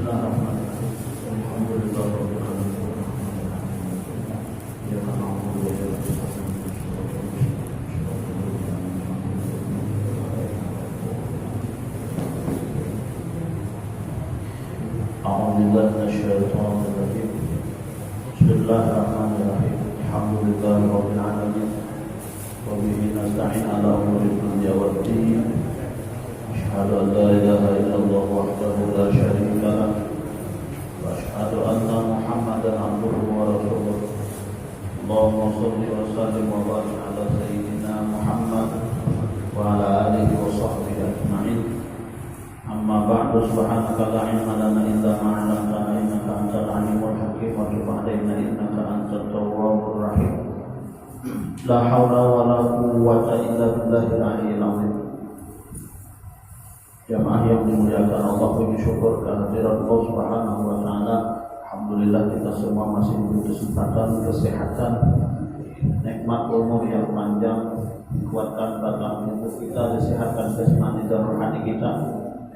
Bismillahirrahmanirrahim. Alhamdulillahirabbil alamin. Ya na'budu wa A'udzu billahi minasyaitonir rajim. Bismillahirrahmanirrahim. Alhamdulillahirabbil alamin. Wa bihi nasta'in 'ala umuri dunya waddin. Asyhadu an la ilaha illallah wahdahu la syarika lah wa asyhadu anna Muhammadan 'abduhu wa rasuluh. Allahumma shalli wa sallim wa barik 'ala sayyidina Muhammad wa 'ala alihi wa sahbihi ajma'in. Amma ba'du, subhanaka la ilma lana illa ma 'allamtana innaka antal 'alimul hakim wa tub 'alaina innaka antat tawwabur rahim. La haula wa la quwwata illa billahil 'aliyyil 'azim. Jamaah yang dimuliakan Allah, puji syukur kehadirat Allah Subhanahu wa taala. Alhamdulillah kita semua masih diberi kesempatan, kesehatan, nikmat umur yang panjang, kuatkan batang tubuh kita, disehatkan jasmani dan rohani kita,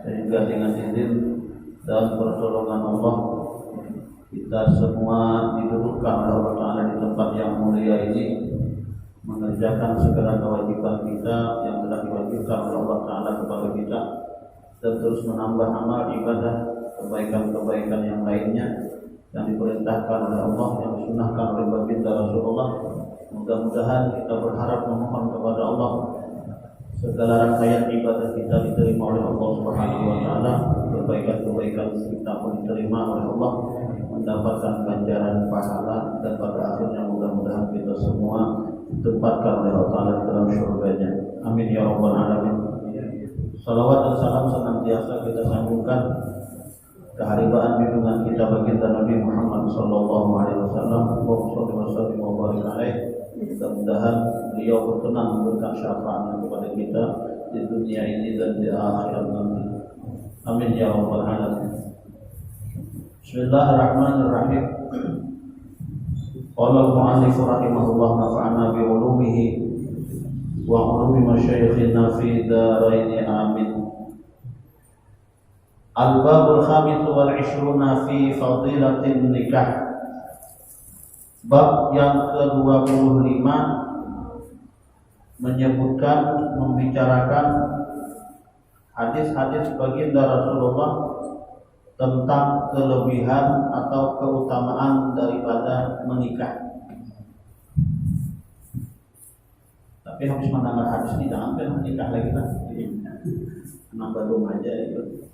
sehingga dengan izin dan pertolongan Allah kita semua didudukkan oleh Allah Taala di tempat yang mulia ini, mengerjakan segala kewajiban kita yang telah diwajibkan oleh Allah Taala kepada kita, dan terus menambah amal ibadah, kebaikan-kebaikan yang lainnya yang diperintahkan oleh Allah, yang disunahkan oleh baginda Rasulullah. Mudah-mudahan kita berharap memohon kepada Allah segala rangkaian ibadah kita diterima oleh Allah Subhanahu wa taala, kebaikan-kebaikan kita pun diterima oleh Allah, mendapatkan ganjaran pahala, dan pada akhirnya mudah-mudahan kita semua ditempatkan oleh Allah Taala dalam surganya. Amin ya rabbal alamin. Salawat dan salam senantiasa kita sambungkan keharibaan junjungan kita baginda Nabi Muhammad sallallahu alaihi wasallam. Allahumma shalli wa barik alaihi. Mudah-mudahan beliau berkenan memberikan syafaatnya kepada kita di dunia ini dan di akhirat nanti. Amin ya rabbal alamin. Bismillahirrahmanirrahim. Qala al-mu'allif rahimahullah nafa'ana bi ulumihi wa ulumi masyayikhina fi daraini amin. Al-babul khamis wal 'ishruna fi fadilatin nikah. Bab yang ke-25 menyebutkan, membicarakan hadis-hadis baginda Rasulullah tentang kelebihan atau keutamaan daripada menikah. Tapi habis mendengar hadis ini jangan pengen nikah lagi lah. Kenapa belum aja itu?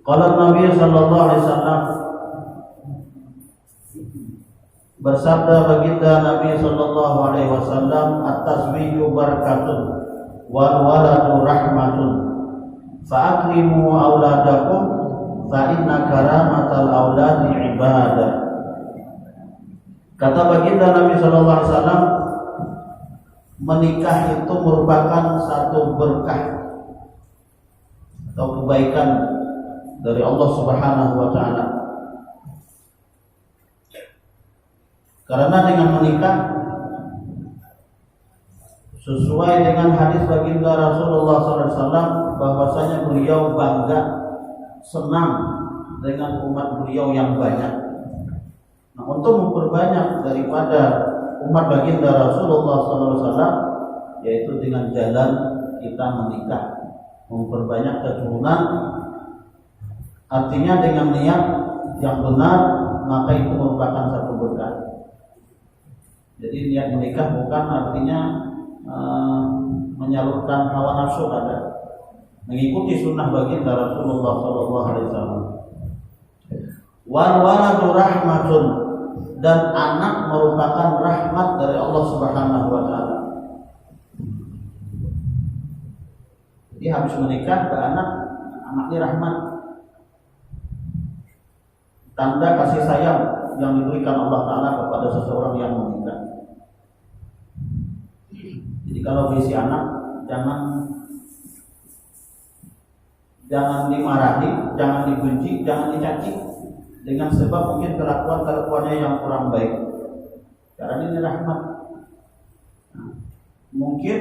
Qala Nabi sallallahu alaihi wasallam, bersabda baginda Nabi sallallahu alaihi wasallam, at-tazwiju barakatun wal waladu rahmatun fa akrimu auladakum fa inna karamatal auladi ibadah. Kata baginda Nabi sallallahu alaihi wasallam, menikah itu merupakan satu berkah atau kebaikan dari Allah Subhanahu wa taala. Karena dengan menikah, sesuai dengan hadis baginda Rasulullah SAW, bahwasanya beliau bangga, senang dengan umat beliau yang banyak. Nah, untuk memperbanyak daripada umat baginda Rasulullah SAW, yaitu dengan jalan kita menikah, memperbanyak keturunan. Artinya dengan niat yang benar, maka itu merupakan satu berkah. Jadi niat menikah bukan artinya menyalurkan hawa nafsu, ada mengikuti sunnah baginda Rasulullah SAW. Wal waladu rahmatun, dan anak merupakan rahmat dari Allah Subhanahu wa taala. Jadi habis menikah ke anaknya rahmat, tanda kasih sayang yang diberikan Allah Taala kepada seseorang yang menikah. Jadi kalau berisi anak, jangan dimarahi, jangan dibenci, jangan dicaci dengan sebab mungkin kelakuannya yang kurang baik. Karena ini rahmat. Mungkin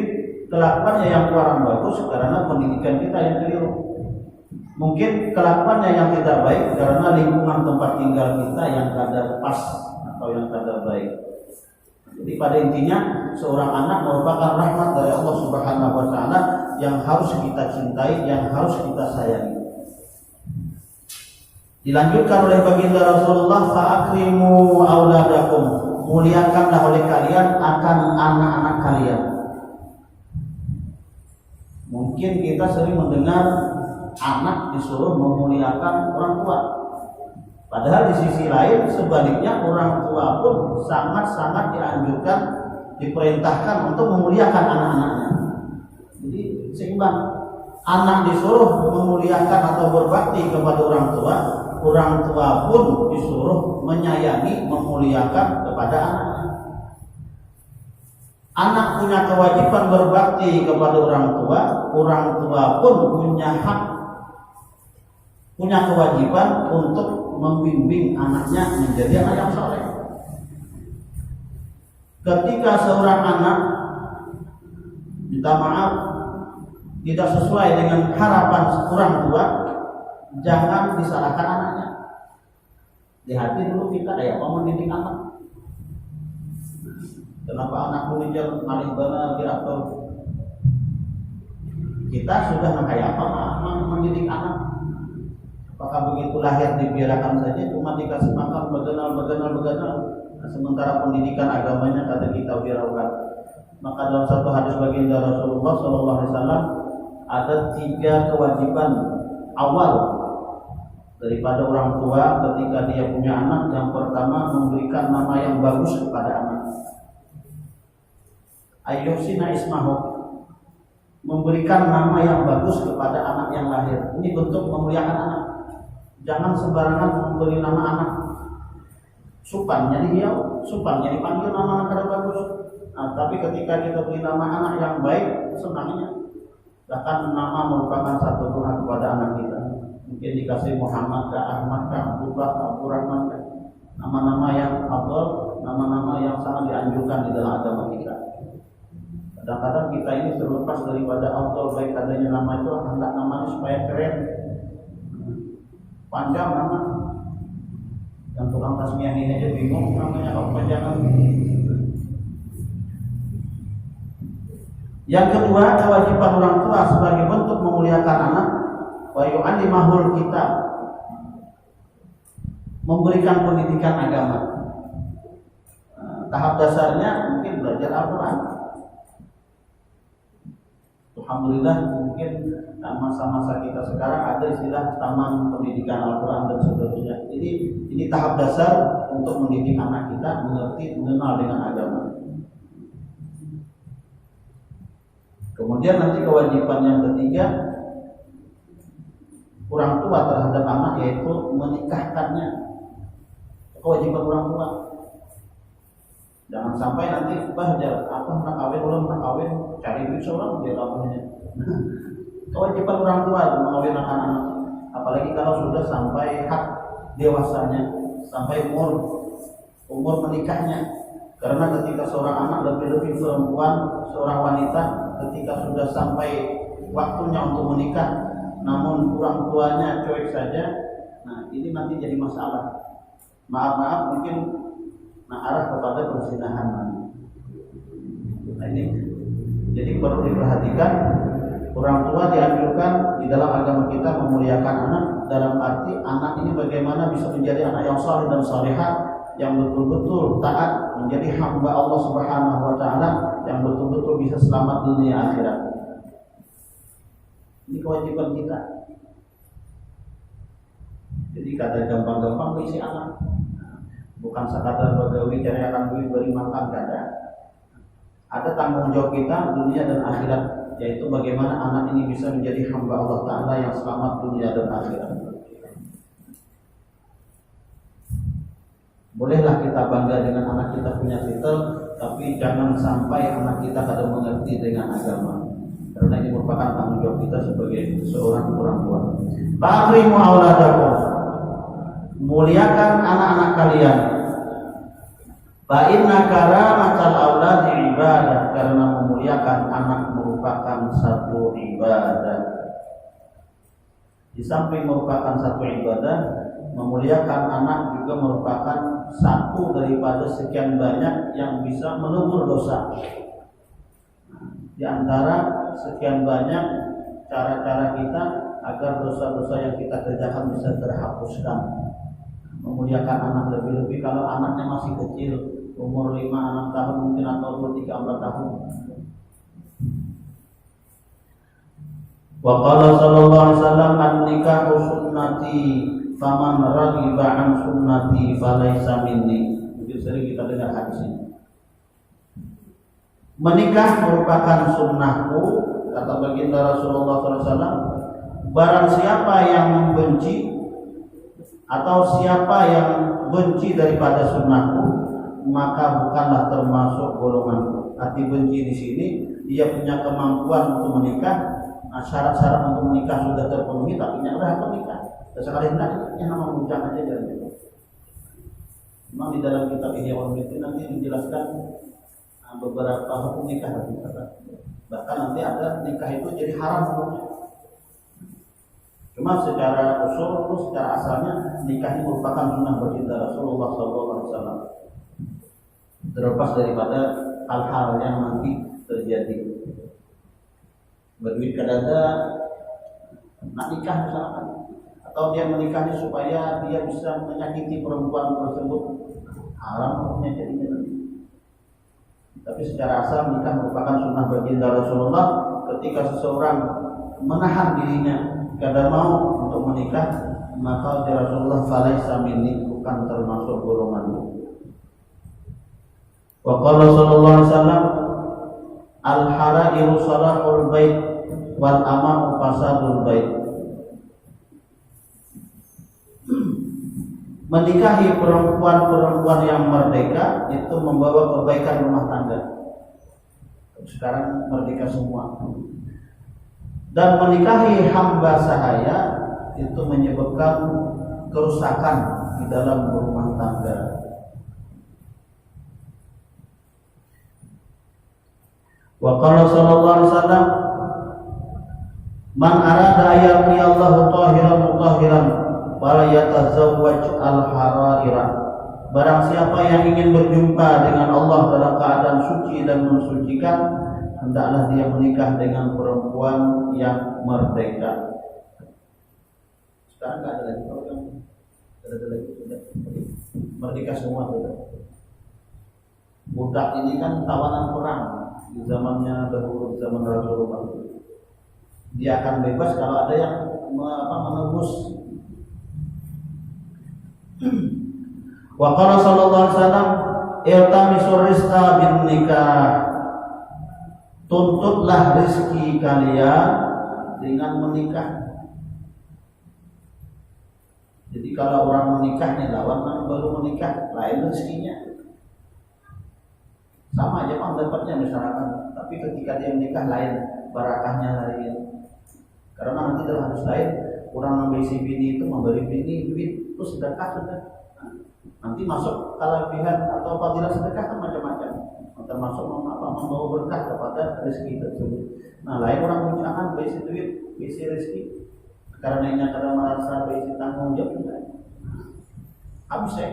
kelakuannya yang kurang bagus karena pendidikan kita yang keliru. Mungkin kelakuannya yang tidak baik karena lingkungan tempat tinggal kita yang kada pas atau yang kada baik. Jadi pada intinya seorang anak merupakan rahmat dari Allah Subhanahu wa taala yang harus kita cintai, yang harus kita sayangi. Dilanjutkan oleh baginda Rasulullah, fa'akrimu auladakum, muliakanlah oleh kalian akan anak-anak kalian. Mungkin kita sering mendengar anak disuruh memuliakan orang tua. Padahal di sisi lain sebaliknya orang tua pun sangat-sangat dianjurkan, diperintahkan untuk memuliakan anak-anaknya. Jadi seimbang. Anak disuruh memuliakan atau berbakti kepada orang tua pun disuruh menyayangi, memuliakan kepada anaknya. Anak punya kewajiban berbakti kepada orang tua pun punya hak, punya kewajiban untuk membimbing anaknya menjadi anak yang saleh. Ketika seorang anak minta maaf tidak sesuai dengan harapan orang tua, jangan disalahkan anaknya. Di hati dulu kita kayak mau mendidik anak. Kenapa anakku ngejar malih benar atau kita sudah kayak apa mendidik anak? Apakah begitu lahir dibiarkan saja cuma dikasih makan begenal. Nah, sementara pendidikan agamanya kata kita hiraukan. Maka dalam satu hadis baginda Rasulullah SAW ada 3 kewajiban awal daripada orang tua ketika dia punya anak. Yang pertama, memberikan nama yang bagus kepada anak. Ayyuhsina ismahu, memberikan nama yang bagus kepada anak yang lahir. Ini bentuk memuliakan anak. Jangan sembarangan memberi nama anak. Supan jadi hiau, supan jadi panggil nama anak yang bagus. Nah, tapi ketika kita beri nama anak yang baik, senangnya. Bahkan nama merupakan satu doa kepada anak kita. Mungkin dikasih Muhammad, Ahmad, Abdullah, Abdurrahman, nama-nama yang afdal, nama-nama yang sangat dianjurkan di dalam agama kita. Kadang-kadang kita ini terlepas daripada afdal baik adanya nama itu, hendak namanya supaya keren, panjang nama. Yang tukang tasmiah ini aja bingung namanya kalau panjangan. Yang kedua, kewajiban orang tua sebagai bentuk memuliakan anak, wa yu'allimahul kitab, memberikan pendidikan agama. Tahap dasarnya mungkin belajar Al-Quran. Alhamdulillah mungkin masa-masa kita sekarang ada istilah taman pendidikan Al-Quran dan seterusnya. Ini tahap dasar untuk mendidik anak kita mengerti, mengenal dengan agama. Kemudian nanti kewajiban yang ketiga orang tua terhadap anak yaitu menikahkannya. Kewajiban orang tua. Jangan sampai nanti bahjar apa nak kawin cari duit seorang dia namanya. Kewajiban orang tua mengawinkan anak-anak. Apalagi kalau sudah sampai hak dewasanya, sampai umur menikahnya. Karena ketika seorang anak lebih perempuan, seorang wanita ketika sudah sampai waktunya untuk menikah, namun orang tuanya cuek saja, nah ini nanti jadi masalah. Maaf mungkin arah kepada perzinahan nanti. Nah ini jadi perlu diperhatikan. Orang tua dianjurkan di dalam agama kita memuliakan anak, dalam arti anak ini bagaimana bisa menjadi anak yang saleh dan salihah, yang betul-betul taat, menjadi hamba Allah Subhanahu wa taala, yang betul-betul bisa selamat dunia akhirat. Ini kewajiban kita. Jadi kada gampang-gampang isi anak. Bukan sekadar bagawi cari akan duit beri makan, kada. Ada tanggung jawab kita dunia dan akhirat, yaitu bagaimana anak ini bisa menjadi hamba Allah Ta'ala yang selamat dunia dan akhirat. Bolehlah kita bangga dengan anak kita punya titel, tapi jangan sampai anak kita kada mengerti dengan agama, karena ini merupakan tanggung jawab kita sebagai seorang orang tua. Ta'rimu auladakum, muliakan anak-anak kalian. Fa inna karamatal auladi ibadah, karena memuliakan anak merupakan merupakan satu ibadah. Di samping merupakan satu ibadah, memuliakan anak juga merupakan satu daripada sekian banyak yang bisa melebur dosa. Di antara sekian banyak cara-cara kita agar dosa-dosa yang kita kerjakan bisa terhapuskan. Memuliakan anak lebih-lebih kalau anaknya masih kecil, umur 5-6 tahun mungkin atau 3-4 tahun. Wa qala sallallahu alaihi wasallam an-nikahu sunnati faman raghiba an sunnati falaysa minni. Mungkin sering kita dengar hadis ini. Menikah merupakan sunnahku, kata baginda Rasulullah SAW. Barang siapa yang membenci atau siapa yang benci daripada sunnahku, maka bukanlah termasuk golonganku. Arti benci di sini, dia punya kemampuan untuk menikah. Nah, syarat-syarat untuk menikah sudah terpenuhi, tapi tidak ada menikah. Sesekali hendaknya nama bujang aja jalan itu. Memang di dalam kitab Ihya itu nanti dijelaskan beberapa hukum nikah. Bahkan nanti ada nikah itu jadi haram hukumnya. Cuma secara usul, secara asalnya nikah ini merupakan sunnah baginda Rasulullah SAW. Terlepas daripada hal-hal yang nanti terjadi. Berduit kadada nak nikah misalkan, atau dia menikahi supaya dia bisa menyakiti perempuan tersebut, haram hukumnya jadinya nanti. Tapi secara asal nikah merupakan sunnah baginda Rasulullah. Ketika seseorang menahan dirinya kadang mau untuk menikah, maka Rasulullah falaisa minni, bukan termasuk golonganmu. Wa qala sallallahu alaihi wasallam al-harairu salahul bait wal amau fasadul bait. Menikahi perempuan-perempuan yang merdeka itu membawa kebaikan rumah tangga. Sekarang merdeka semua. Dan menikahi hamba sahaya itu menyebabkan kerusakan di dalam rumah tangga. Wa qala sallallahu alaihi wasallam man arada ayati Allahu tahiran mutahhiran wala yatazawwaj al-haraira. Barang siapa yang ingin berjumpa dengan Allah dalam keadaan suci dan mensucikan, hendaklah dia menikah dengan perempuan yang merdeka. Sekarang enggak ada lagi program. Ada lagi sudah. Merdeka semua sudah. Budak ini kan tawanan perang di zamannya dahulu, zaman Rasulullah. Dia akan bebas kalau ada yang menebus. Wa qala sallallahu alaihi wasallam iltamisur rizqa bin nikah. Tuntutlah rezeki kalian dengan menikah. Jadi kalau orang menikah nih, lawan baru menikah, lain rezekinya. Sama aja Pak dapatnya misalkan, tapi ketika dia menikah lain, barakahnya lain. Karena nanti dalam hadis lain, orang memberi si bini itu memberi bini duit itu sedekah sudah. Nanti masuk kelebihan atau fadilah sedekah kan macam-macam. Termasuk membawa berkah kepada rezeki tersebut. Nah, lain orang mengucapkan beri duit, beri rezeki. Karena ini kadang merasa beri tanggung jawab juga. Habis ya.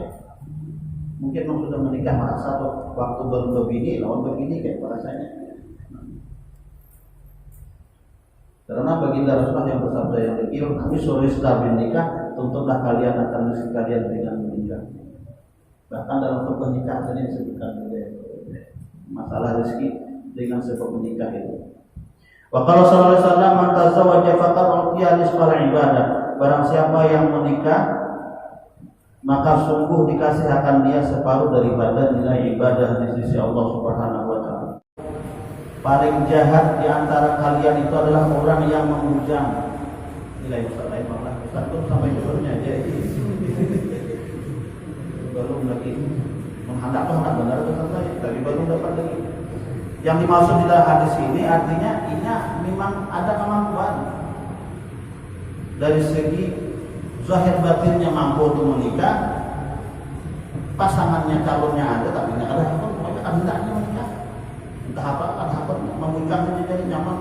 Mungkin orang sudah menikah merasa waktu belum berbini, lawan begini kayak rasanya. Karena baginda Rasulullah yang bersabda yang dikir, kami sore setelah menikah, tuntutlah kalian akan rezeki kalian dengan menikah. Bahkan dalam pernikahan ini disebutkan masalah rezeki dengan sebab menikah itu. Wa qala sallallahu alaihi wasallam man tazawwaja faqad utiya nisfal ibadah. Barang siapa yang menikah, maka sungguh dikasih akan dia separuh daripada nilai ibadah di sisi Allah Subhanahu wa taala. Paling jahat di antara kalian itu adalah orang yang memujang. Nilai Ustaz lain malah Ustaz itu sampai judulnya aja belum lagi menghandak benar Ustaz saya, tapi belum dapat lagi. Yang dimaksud di dalam hadis ini artinya ini memang ada kemampuan dari segi zahir batinnya mampu untuk menikah, pasangannya calonnya ada tapi tidak ada apa, hendaknya menikah. Entah apa membujang saja jadi nyaman,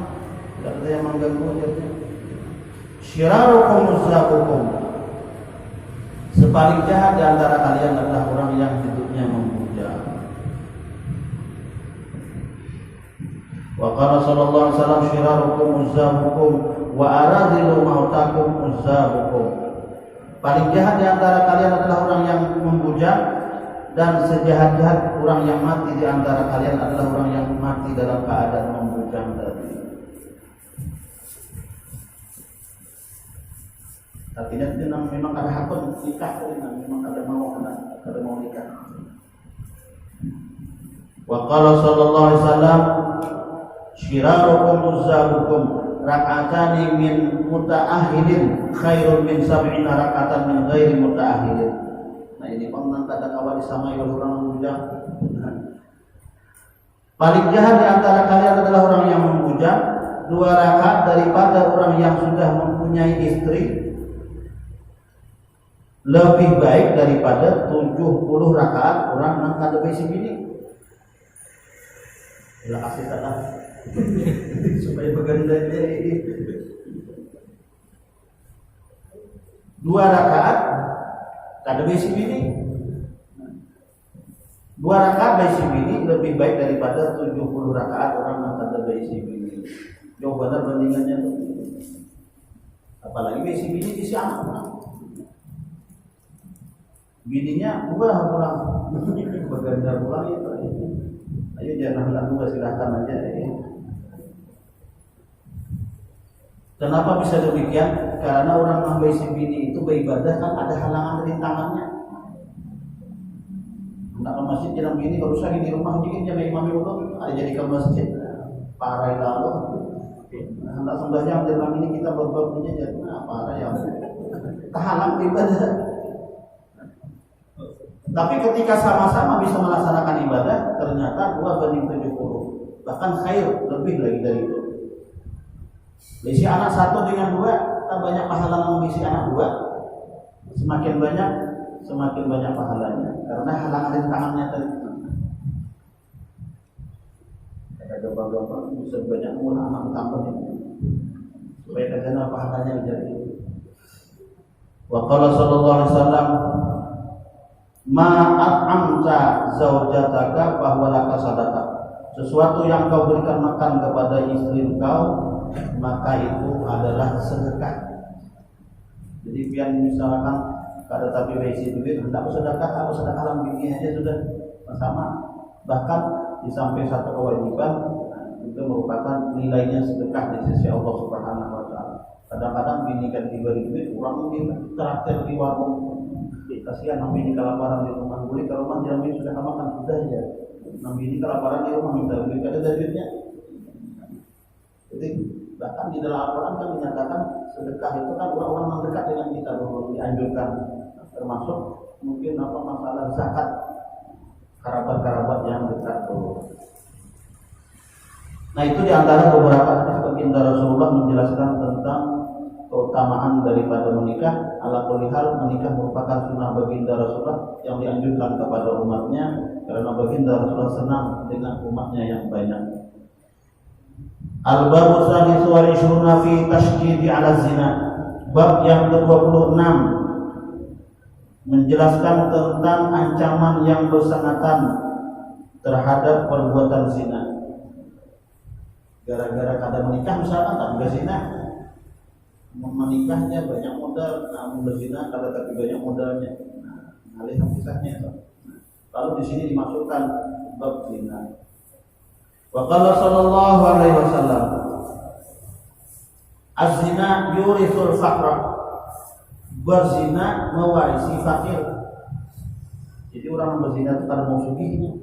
tidak ada yang mengganggu ajarnya. Syirarukum uzzaqukum, sepaling jahat di antara kalian adalah orang yang hidupnya membujang. Wa qala sallallahu alaihi wasallam syirarukum uzzaqukum wa aradhilu mautakum uzzaqukum. Paling jahat di antara kalian adalah orang yang membujang, dan sejahat-jahat orang yang mati di antara kalian adalah orang yang mati dalam keadaan membujang tadi. Artinya memang ada hak nikah, memang ada mau nikah. Wa qala sallallahu alaihi wasallam syirarukum uzzaqukum rak'atani min muta'ahhidin khairun min sab'ina rak'atan min ghairi muta'ahhidin. Nah ini pemang kada kawan disamai oleh orang membujang. Paling jahat di antara kalian adalah orang yang membujang, 2 rakaat daripada orang yang sudah mempunyai istri, lebih baik daripada 70 rakaat orang yang kada besi bini. Bila kasih tanah supaya berganda ini 2 rakaat kada besi bini, 2 rakaat besi bini lebih baik daripada 70 rakaat orang yang kada besi bini. Jauh benar bandingannya tuh. Apalagi besi bini isi anak. Bininya bukan pulang berganda pulang itu. Ayo jangan lalu silahkan aja. Kenapa bisa demikian? Karena orang yang besi bini itu beribadah kan ada halangan rintangannya. Nak ke masjid jalan bini kalau usah di rumah dikit jangan imam dulu, ada jadi ke masjid parah lalu. Hendak sembahyang jalan ini kita berbabnya jadi parah yang terhalang ibadah. Tapi ketika sama-sama bisa melaksanakan ibadah, ternyata 2:70, bahkan khair lebih lagi dari itu. Bisi anak 1 dengan 2, tak banyak pahala membisi anak 2. Semakin banyak pahalanya, karena halangan rintangannya tadi. Ada gambar-gambar bisa banyak mula anak tambah ini, supaya terkena pahalanya jadi. Wa qala sallallahu alaihi wasallam ma'at'amta zaujataka bahwa laka sadaqah. Sesuatu yang kau berikan makan kepada istri kau, maka itu adalah sedekah. Jadi biar misalkan kada tapi besi duit hendak bersedekah, apa sedekah dalam bini aja sudah sama. Bahkan di samping satu kewajiban itu merupakan nilainya sedekah di sisi Allah Subhanahu wa taala. Kadang-kadang bini kan diberi duit, kurang mungkin traktir di warung. Kasihan nambi ini kelaparan di rumah, boleh ke rumah jamin sudah makan sudah ya. Nambi ini kelaparan di rumah minta duit, ada duitnya. Jadi bahkan di dalam Al-Quran kan dinyatakan sedekah itu kan orang-orang yang dekat dengan kita dulu dianjurkan, termasuk mungkin apa masalah zakat kerabat-kerabat yang dekat dulu. Nah itu diantara beberapa hadis baginda Rasulullah menjelaskan tentang keutamaan daripada menikah. Ala kulli hal, menikah merupakan sunnah baginda Rasulullah yang dianjurkan kepada umatnya, karena baginda Rasulullah senang dengan umatnya yang banyak. Al-babu tsalitsu wal 'ishruna fi tashdidi 'ala zina. Bab yang ke-26 menjelaskan tentang ancaman yang bersangatan terhadap perbuatan zina. Gara-gara kada menikah misalkan tak juga zina. Menikahnya banyak modal, namun berzina kada tapi banyak modalnya. Nah, lihat kisahnya. Lalu di sini dimasukkan bab zina. Wa qala sallallahu alaihi wasallam az-zina yurisul faqra. Berzina mewarisi fakir. Jadi orang berzina itu kada mau sugih.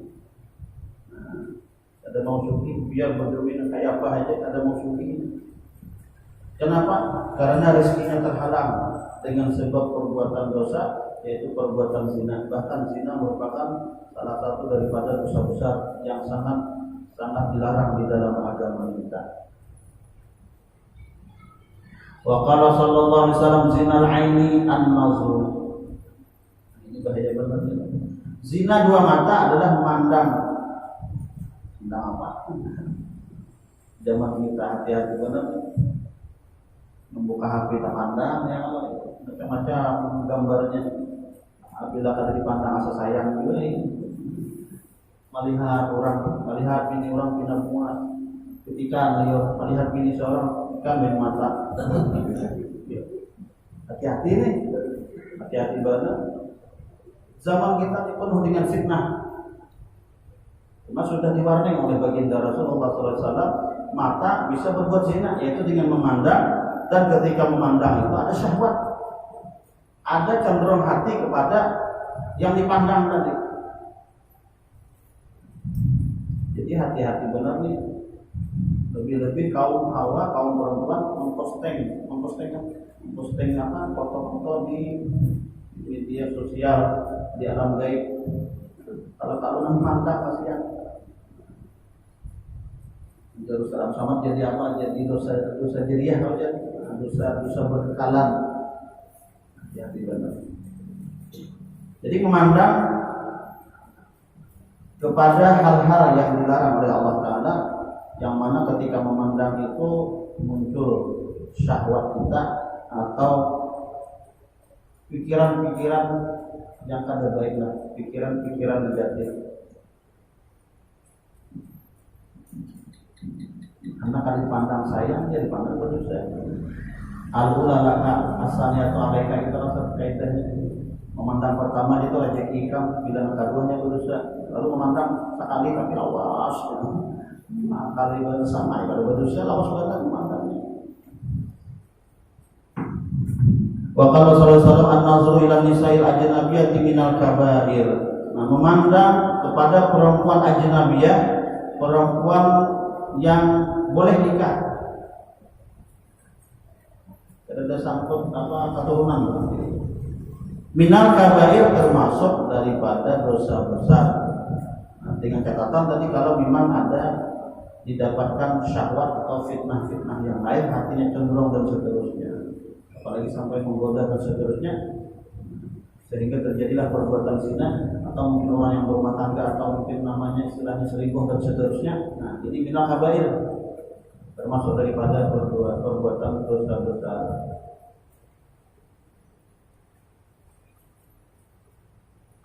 Ada mau sugih biar berduit kayak apa aja, ada mau sugih. Kenapa? Karena rezekinya terhalang dengan sebab perbuatan dosa, yaitu perbuatan zina. Bahkan zina merupakan salah satu daripada dosa besar yang sangat dilarang di dalam agama kita. Wa qala sallallahu alaihi wasallam zinal aini an-nazr. Ini bahaya banget. Zina 2 mata adalah memandang. Memandang apa? Zaman kita hati-hati benar, membuka HP tak pandang ya, macam-macam gambarnya. Apabila kada dipandang asa sayang juga melihat bini orang pindah muat, ketika melihat bini seorang kan main mata. Hati-hati nih, hati-hati banget. Zaman kita dipenuh dengan fitnah. Cuma sudah diwarnai oleh baginda Rasulullah SAW, mata bisa berbuat zina, yaitu dengan memandang, dan ketika memandang itu ada syahwat, ada cenderung hati kepada yang dipandang tadi. Jadi hati-hati benar nih. Lebih-lebih kaum hawa, kaum perempuan memposting apa foto-foto di media sosial, di alam gaib. Kalau memandang kasihan. Terus dalam sama jadi apa? Jadi dosa jariah aja, dosa berkekalan. Hati-hati benar. Jadi memandang kepada hal-hal yang dilarang oleh Allah Ta'ala, yang mana ketika memandang itu muncul syahwat kita atau pikiran-pikiran yang kada baik lah, pikiran-pikiran negatif. Karena kalau dipandang sayang, dia dipandang berdosa. Al-ulalaka asalnya atau alaika itu rasa kaitannya. Memandang pertama itu rezeki ikam, bila keduanya berdosa. Lalu memandang sekali tapi awas. Nah, kali bersama kalau berdosa, awas banget memandangnya. Wa qala sallallahu alaihi wasallam an-nazru ila nisa'il ajnabiyyati minal kabair. Nah, memandang kepada perempuan ajnabiyah, perempuan yang boleh nikah. Ada sangkut apa keturunan. Minal kabair termasuk daripada dosa besar. Nah, dengan catatan tadi kalau memang ada didapatkan syahwat atau fitnah-fitnah yang lain, hatinya cenderung dan seterusnya. Apalagi sampai menggoda dan seterusnya, sehingga terjadilah perbuatan zina atau mungkin orang yang berumah tangga atau mungkin namanya istilahnya selingkuh dan seterusnya. Nah, ini minal kabair termasuk daripada perbuatan dosa besar.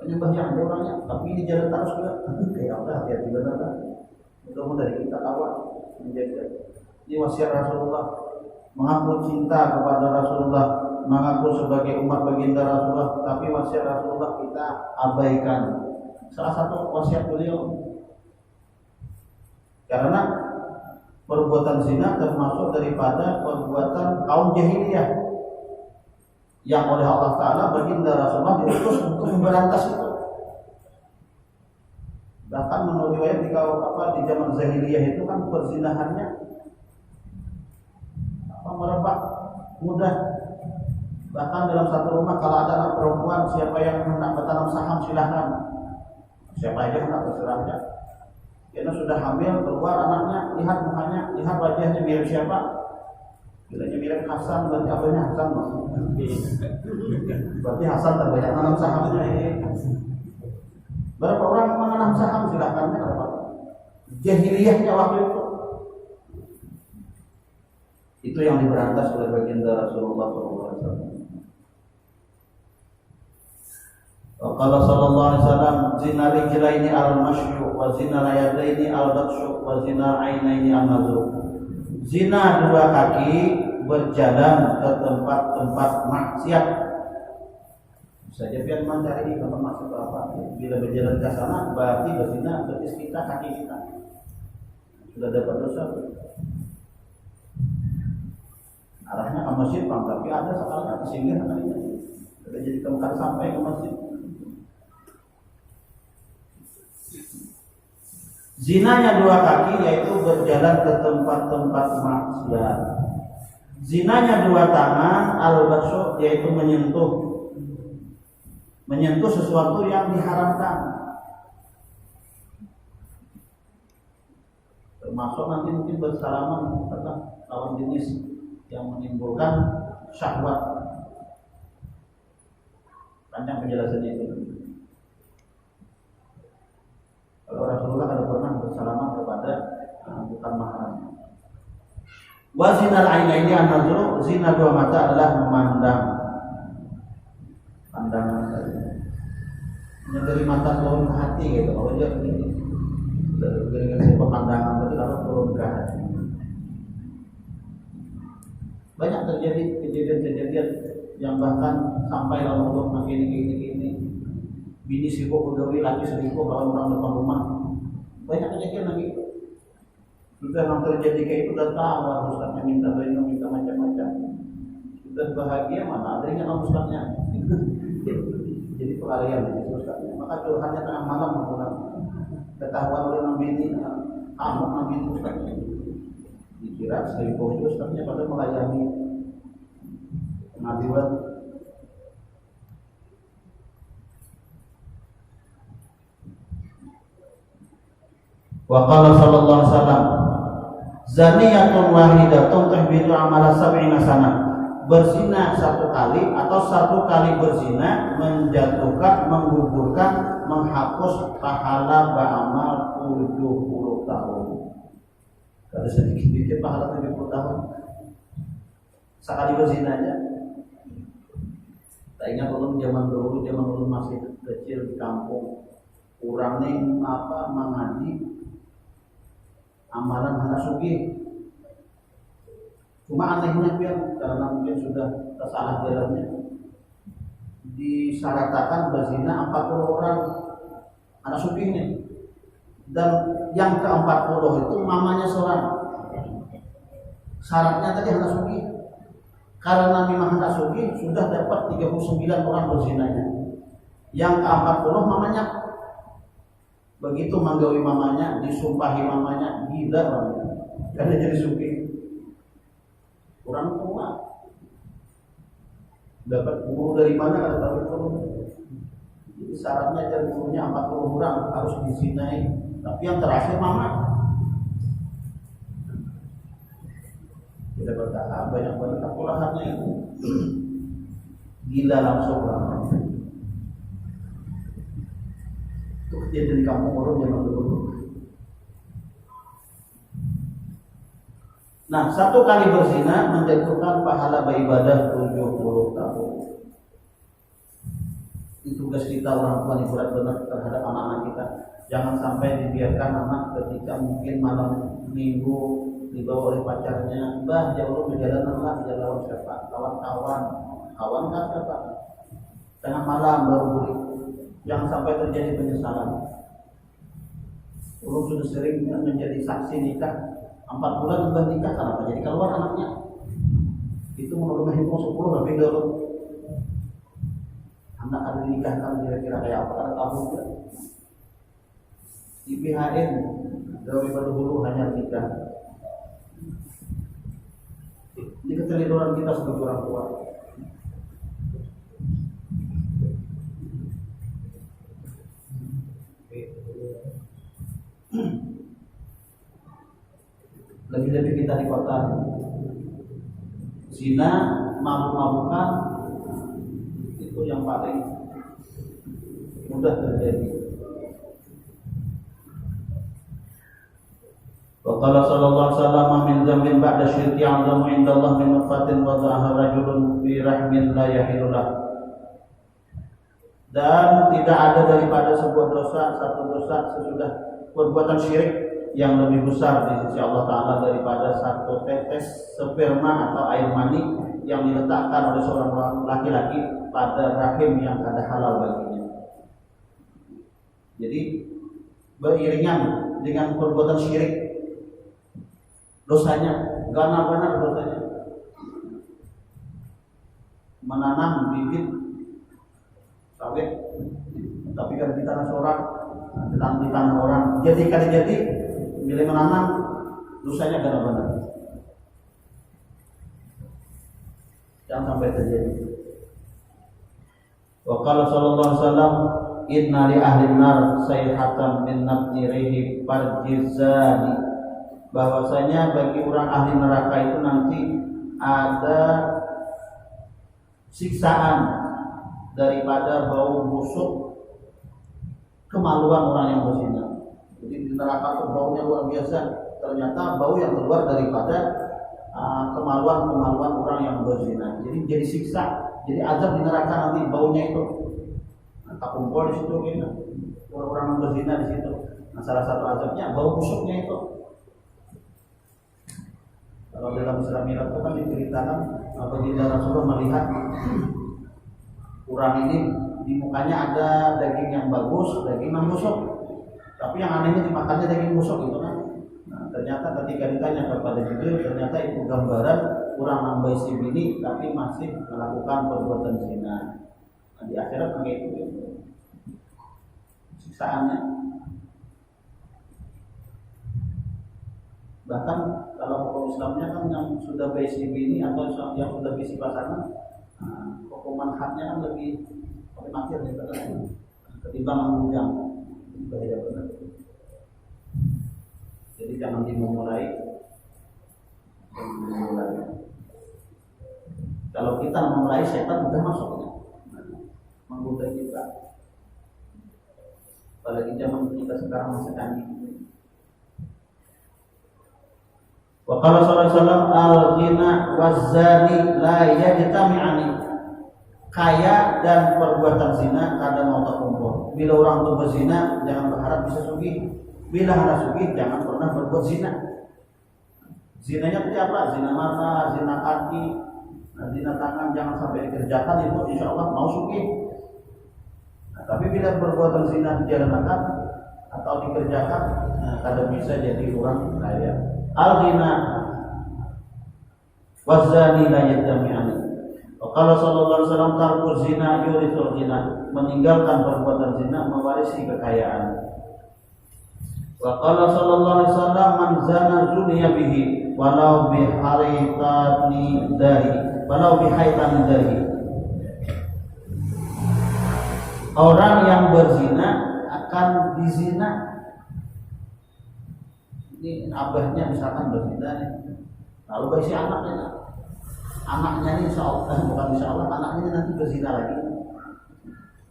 Penyembah yang ada orangnya, tapi di jalan terus juga. Kayak apa? Hati-hati benar kan? Mudah-mudahan dari kita kawat menjaga. Ini wasiat Rasulullah, mengaku cinta kepada Rasulullah, mengaku sebagai umat baginda Rasulullah, tapi wasiat Rasulullah kita abaikan. Salah satu wasiat beliau, karena perbuatan zina termasuk daripada perbuatan kaum jahiliyah yang oleh Allah Ta'ala baginda Rasulullah diutus untuk memberantas itu. Bahkan menurut riwayat di zaman jahiliyah itu kan perzinahannya merebak mudah. Bahkan dalam satu rumah kalau ada anak perempuan, siapa yang hendak bertanam saham silahkan, siapa aja hendak berserahnya. Karena sudah hamil, keluar anaknya, lihat mukanya, lihat wajahnya mirip siapa. Bilanya mirip Hasan, berarti abahnya Hasan. Berarti Hasan tak banyak tanam sahamnya. Berapa orang menanam saham silahkan. Jahiliyahnya waktu itu. Itu yang diberantas oleh baginda Rasulullah SAW. Qala sallallahu alaihi wasallam, zina rijlaini al-mashyu wa zina yadaini al-batshu wa zina ainaini an-nazru. Zina dua kaki berjalan ke tempat-tempat maksiat. Saja biar mencari tempat maksiat apa. Bila berjalan ke sana berarti berzina betis kita, kaki kita. Sudah dapat dosa. Arahnya ke masjid bang, tapi ada sekali singgah kalinya. Sudah jadi tempat sampai ke masjid. Zinanya dua kaki yaitu berjalan ke tempat-tempat maksiat. Zinanya dua tangan al-batshu yaitu menyentuh sesuatu yang diharamkan. Termasuk nanti mungkin bersalaman tentang lawan jenis yang menimbulkan syahwat. Panjang penjelasannya itu. Kalau Rasulullah ada pernah bersalaman kepada bukan mahram. Wa zinal ainaini an-nazru, zina dua mata adalah memandang. Pandangan saja. Dari mata turun ke hati gitu. Kalau dia dengan sebuah pandangan itu lalu turun ke hati. Banyak terjadi kejadian-kejadian yang bahkan sampai lalu untuk begini. Bini sibuk udawi, laki sibuk kalau orang depan rumah. Banyak kejadian lagi. Sudah yang terjadi kayak itu udah tahu ustaznya minta baju, minta macam-macam. Sudah bahagia mana ada yang ustaznya. Jadi pelarian itu ustaznya. Maka curhatnya tengah malam pulang. Ketahuan oleh bini, amuk bini ustaznya. Dikira selingkuh itu ustaznya pada melayani pengadilan. Wa qala sallallahu alaihi wasallam zaniyatun wahidatun tahbitu amala sab'ina sana. Berzina satu kali atau satu kali berzina menjatuhkan, menggugurkan, menghapus pahala beramal 70 tahun. Kalau sedikit-sedikit pahala 70 tahun. Sekali berzina aja. Tak ingat ulun zaman dulu masih kecil di kampung. Kurang nih mengaji amalan anak sugih. Cuma anehnya biar karena mungkin sudah tersalah jalannya disyaratkan berzina 40 orang anak sugihnya, dan yang ke-40 itu mamanya seorang. Syaratnya tadi anak sugih. Karena memang anak sugih sudah dapat 39 orang berzinanya. Yang ke-40 mamanya. Begitu menggawi mamanya, disumpahi mamanya, gila mamanya. Karena jadi sugih. Orang tua. Dapat guru dari mana kalau tahu itu. Jadi syaratnya jadi gurunya 40 orang harus dizinai. Tapi yang terakhir mama. Kita berkata banyak banget kekulahannya itu. Gila langsung orang. Itu kejadian di kampung orang zaman dulu. Nah, satu kali berzina menjatuhkan pahala beribadah 70 tahun. Itu tugas kita orang tua nih benar terhadap anak-anak kita. Jangan sampai dibiarkan anak ketika mungkin malam minggu dibawa oleh pacarnya, bah jauh berjalan lah, dia lawan siapa? Lawan kawan kan siapa? Tengah malam baru beli. Jangan sampai terjadi penyesalan. Ulun sudah sering menjadi saksi nikah 4 bulan udah nikah, kenapa jadi keluar anaknya? Itu menurut hitung 10 lebih dulu. Anak ada dinikahkan kira-kira kayak apa? Karena tahu juga. Di PHN dari dulu hanya nikah. Ini ketelidoran kita sebagai orang tua. Lebih-lebih kita di kota. Zina, mabuk-mabukan itu yang paling mudah terjadi. Wa qala sallallahu alaihi wasallam min dzambin ba'da syirki 'azamu indallah min nufatin wada'aha rajulun bi rahmin la yahilullah. Dan tidak ada daripada sebuah dosa, satu dosa sesudah perbuatan syirik yang lebih besar di sisi Allah Ta'ala daripada satu tetes sperma atau air mani yang diletakkan oleh seorang laki-laki pada rahim yang ada halal baginya. Jadi beriringan dengan perbuatan syirik dosanya, ganar-ganar dosanya. Menanam bibit sawit, tapi kan di tanah seorang, di tanah orang. Jadi kali jadi milih menanam, dosanya ganar-ganar. Jangan sampai terjadi. Wa qala sallallahu alaihi wasallam inna li ahli nar sayhatan min nabni rihi farjizani. Bahwasanya bagi orang ahli neraka itu nanti ada siksaan daripada bau busuk kemaluan orang yang berzina. Jadi di neraka itu baunya luar biasa. Ternyata bau yang keluar daripada kemaluan orang yang berzina. Jadi siksa, jadi azab di neraka nanti baunya itu. Nah, kumpul di situ gitu. Orang yang berzina di situ. Nah, salah satu azabnya bau busuknya itu. Kalau dalam surah Mi'raj itu kan diceritakan apabila Rasulullah melihat orang ini di mukanya ada daging yang bagus, daging yang busuk. Tapi yang anehnya dimakannya daging busuk gitu kan. Ternyata ketika ditanya kepada Jibril, ternyata itu gambaran orang nambai si bini tapi masih melakukan perbuatan zina. Nah, di akhirat kayak itu siksaannya. Bahkan kalau hukum Islamnya kan yang sudah baisi bini atau yang sudah baisi pasangan, hukuman haknya kan lebih mati ketimbang mengunjang. Bahaya benar. Jadi jangan dimulai. Kalau kita memulai, setan sudah masuknya, menggoda kita. Apalagi zaman kita sekarang masih canggih. Wa qala sallallahu alaihi wasallam al-ghina waz-zani la yajtami'ani. Kaya dan perbuatan zina kadang mau terkumpul. Bila orang itu berzina, jangan berharap bisa sugih. Bila hendak sugih, jangan pernah berbuat zina. Zinanya itu apa? Zina mata, zina kaki, zina tangan, jangan sampai dikerjakan, itu insya Allah mau sugih. Nah, tapi bila perbuatan zina dijalankan atau dikerjakan, kadang bisa jadi orang kaya. Al-ghina waz-zani la yajtami'ani. Kalau sallallahu alaihi wasallam tarku zina yurithul ghina, meninggalkan perbuatan zina mewarisi kekayaan. Wa qala sallallahu alaihi wasallam man zana zuniya bihi walau bi haitani dari. Orang yang berzina akan dizina. Ini abahnya misalkan berzina nih. Lalu bagi anaknya ini insyaallah bukan insyaallah anaknya nanti berzina lagi.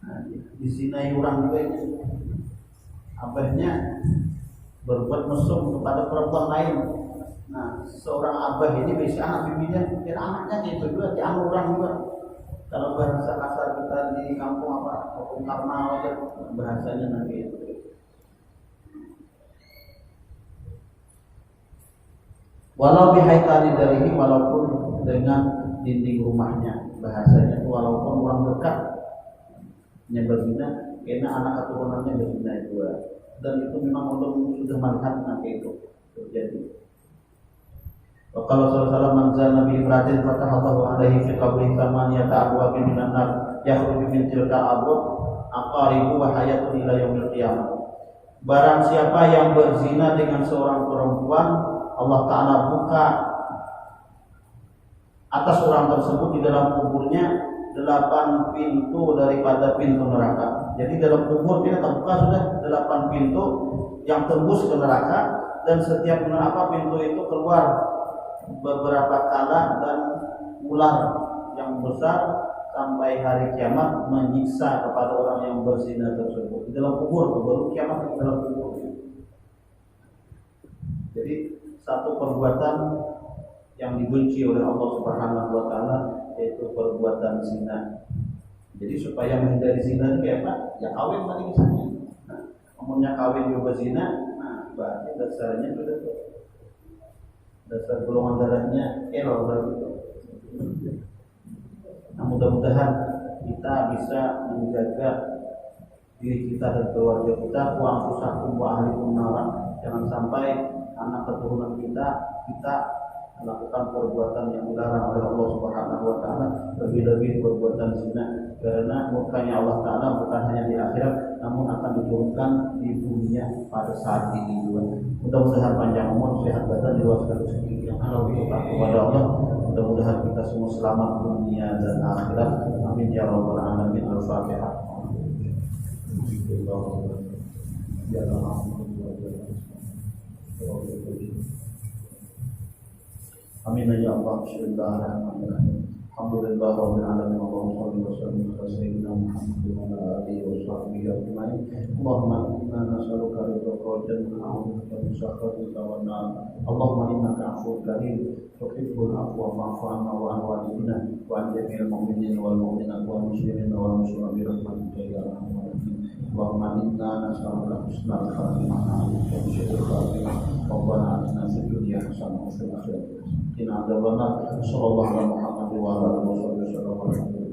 Nah, dizinai orang juga ini. Abahnya berbuat mesum kepada perempuan lain. Nah, seorang abah ini bisa anak bibinya, kira anaknya itu juga diambil orang juga. Kalau bahasa kasar kita di kampung apa, hukum karma aja bahasanya nanti itu. Walau bihaitani darihi, walaupun dengan dinding rumahnya, bahasanya itu walaupun orang dekat berzina, karena anak keturunannya berzina itu. Dan itu memang Allah sudah melihat nanti itu terjadi. Kalau salah man zana bi imratin fatahallahu alaihi fi qabri thamaniyata abwabin minan nar yakhruju min tilka abwab aqaribu wa hayatun ila yaumil qiyamah. Barang siapa yang berzina dengan seorang perempuan, Allah Ta'ala buka atas orang tersebut di dalam kuburnya 8 pintu daripada pintu neraka. Jadi dalam kubur kita terbuka sudah 8 pintu yang tembus ke neraka, dan setiap pintu itu keluar beberapa kala dan ular yang besar sampai hari kiamat menyiksa kepada orang yang berzina tersebut di dalam kubur, baru kiamat di dalam kubur. Jadi satu perbuatan yang dibenci oleh Allah Subhanahu wa taala yaitu perbuatan zina. Jadi supaya menghindari zina itu apa? Ya kawin tadi misalnya. Nah, umumnya kawin juga zina, nah berarti dasarnya sudah tuh. Dasar golongan darahnya error gitu. Nah, mudah-mudahan kita bisa menjaga diri kita dan keluarga kita, wa anfusakum wa ahlikum nar. Jangan sampai anak keturunan kita melakukan perbuatan yang dilarang oleh Allah Subhanahu wa taala, lebih-lebih perbuatan zina, karena murkanya Allah Ta'ala bukan hanya di akhirat namun akan diturunkan di dunia pada saat ini juga. Mudah-mudahan panjang umur, sehat badan, luaskan rezeki yang halal kepada Allah. Mudah-mudahan kita semua selamat dunia dan akhirat. Amin ya rabbal alamin. Al-Fatihah. Amin ya Allah. Bismillahirrahmanirrahim. Alhamdulillah rabbil alamin. Allahumma shalli wa sallim ala sayyidina Muhammadin wa ala alihi wa sahbihi ajma'in. Allahumma inna nas'aluka ridhaka wal jannata wa na'udzubika min sakhatika wan nar. Allahumma innaka 'afuwwun karim tuhibbul 'afwa fa'fu 'anna wa 'an walidina wa 'an jami'il mu'minina wal mu'minat wal muslimina wal muslimat bi rahmatika ya arhamar rahimin. Allahumma inna nas'aluka husnal khatimah wa syarril khatimah. Rabbana atina fid dunya hasanah wa fil akhirati hasanah wa qina adzabannar. Sallallahu alaihi wa sallam wa ala alihi wa sahbihi wa sallam.